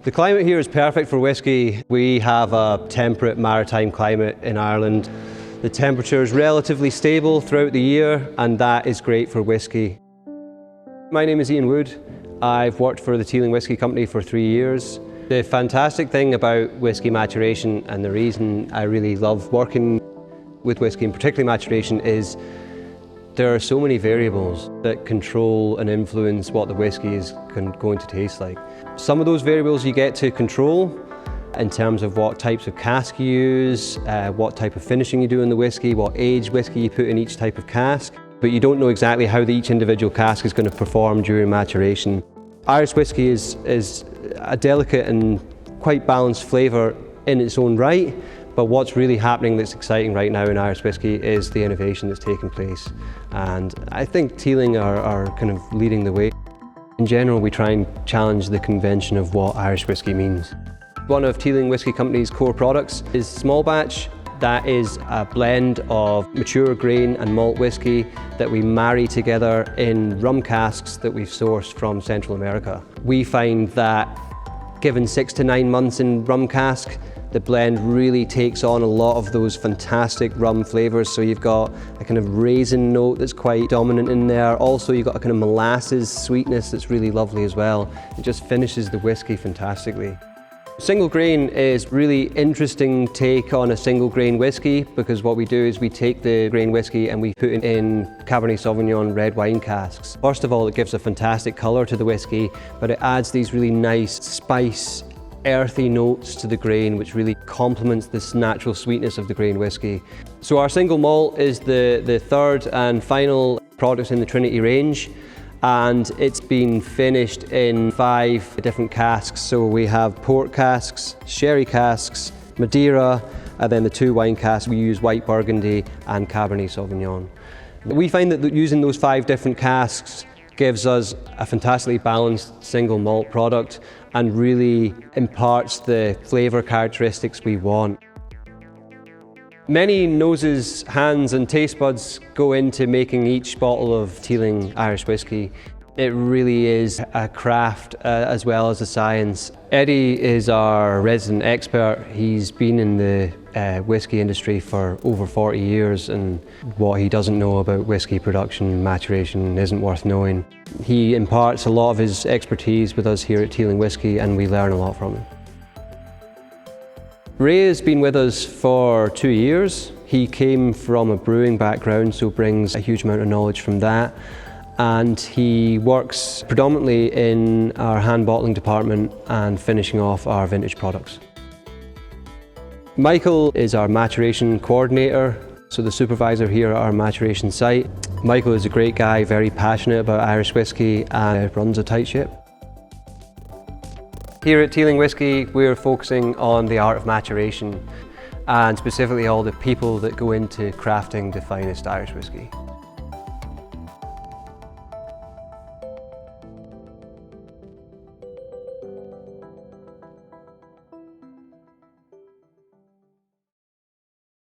The climate here is perfect for whisky. We have a temperate maritime climate in Ireland. The temperature is relatively stable throughout the year, and that is great for whisky. My name is Ian Wood. I've worked for the Teeling Whiskey Company for 3 years. The fantastic thing about whisky maturation, and the reason I really love working with whisky, and particularly maturation, is there are so many variables that control and influence what the whisky is going to taste like. Some of those variables you get to control in terms of what types of cask you use, what type of finishing you do in the whisky, what age whisky you put in each type of cask, but you don't know exactly how each individual cask is going to perform during maturation. Irish whisky is a delicate and quite balanced flavour in its own right, but what's really happening that's exciting right now in Irish whisky is the innovation that's taking place. And I think Teeling are kind of leading the way. In general, we try and challenge the convention of what Irish whisky means. One of Teeling Whiskey Company's core products is small batch. That is a blend of mature grain and malt whisky that we marry together in rum casks that we've sourced from Central America. We find that given 6 to 9 months in rum cask, the blend really takes on a lot of those fantastic rum flavours. So you've got a kind of raisin note that's quite dominant in there. Also you've got a kind of molasses sweetness that's really lovely as well. It just finishes the whisky fantastically. Single grain is really interesting take on a single grain whisky, because what we do is we take the grain whisky and we put it in Cabernet Sauvignon red wine casks. First of all, it gives a fantastic colour to the whisky, but it adds these really nice spice, earthy notes to the grain, which really complements this natural sweetness of the grain whisky. So our single malt is the third and final product in the Trinity range, and it's been finished in 5 different casks. So we have port casks, sherry casks, Madeira, and then the 2 wine casks. We use white Burgundy and Cabernet Sauvignon. We find that using those 5 different casks gives us a fantastically balanced single malt product and really imparts the flavour characteristics we want. Many noses, hands and taste buds go into making each bottle of Teeling Irish whisky. It really is a craft as well as a science. Eddie is our resident expert. He's been in the whisky industry for over 40 years, and what he doesn't know about whisky production, maturation, isn't worth knowing. He imparts a lot of his expertise with us here at Teeling Whiskey, and we learn a lot from him. Ray has been with us for 2 years. He came from a brewing background, so brings a huge amount of knowledge from that. And he works predominantly in our hand bottling department and finishing off our vintage products. Michael is our maturation coordinator, so the supervisor here at our maturation site. Michael is a great guy, very passionate about Irish whisky, and runs a tight ship. Here at Teeling Whiskey, we're focusing on the art of maturation, and specifically all the people that go into crafting the finest Irish whisky.